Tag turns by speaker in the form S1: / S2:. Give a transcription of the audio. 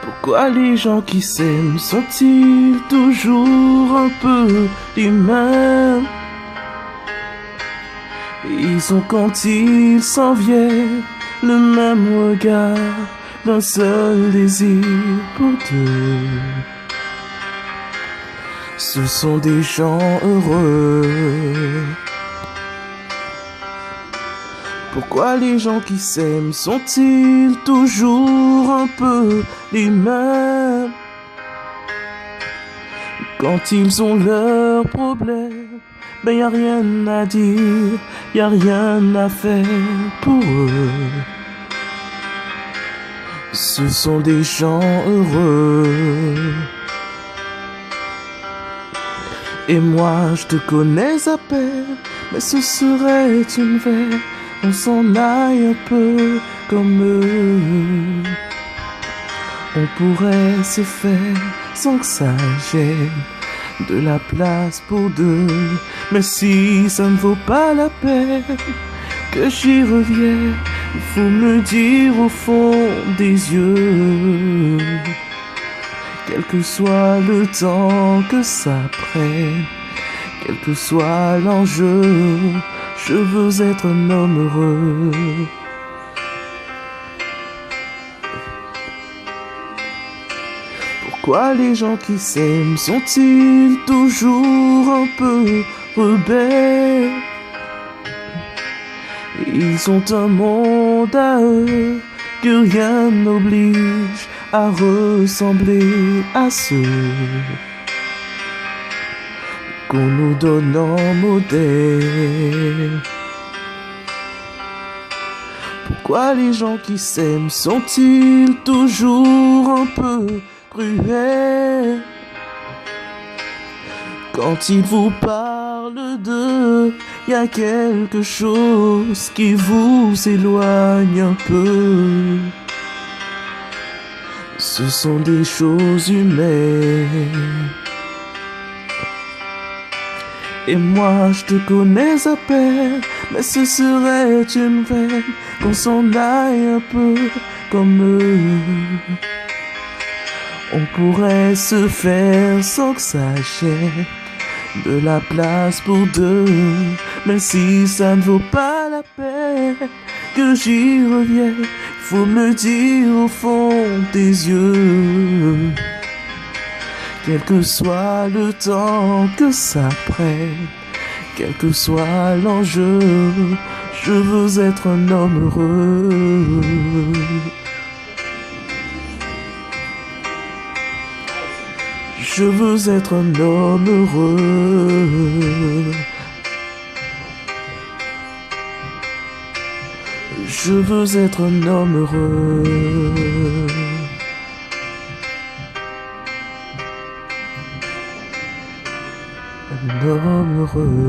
S1: Pourquoi les gens qui s'aiment sont-ils toujours un peu les mêmes? Ils ont quand ils s'en viennent le même regard, d'un seul désir pour deux. Ce sont des gens heureux. Pourquoi les gens qui s'aiment sont-ils toujours un peu les mêmes? Quand ils ont leurs problèmes, ben y a rien à dire, y a rien à faire pour eux. Ce sont des gens heureux. Et moi je te connais à peine, mais ce serait une veine, on s'en aille un peu comme eux. On pourrait se faire sans que ça gêne, de la place pour deux. Mais si ça ne vaut pas la peine que j'y revienne, il faut me dire au fond des yeux, quel que soit le temps que ça prenne, quel que soit l'enjeu, je veux être un homme heureux. Pourquoi les gens qui s'aiment sont-ils toujours un peu rebelles? Ils ont un monde à eux que rien n'oblige à ressembler à ceux qu'on nous donne en modèle. Pourquoi les gens qui s'aiment sont-ils toujours un peu cruels? Quand ils vous parlent d'eux, y a quelque chose qui vous éloigne un peu. Ce sont des choses humaines. Et moi je te connais à peine, mais ce serait une veine, qu'on s'en aille un peu comme eux. On pourrait se faire sans que ça gêne, de la place pour deux. Mais si ça ne vaut pas la peine que j'y revienne, faut me dire au fond des yeux, quel que soit le temps que ça prenne, quel que soit l'enjeu, je veux être un homme heureux. Je veux être un homme heureux. Je veux être un homme heureux. Un homme heureux.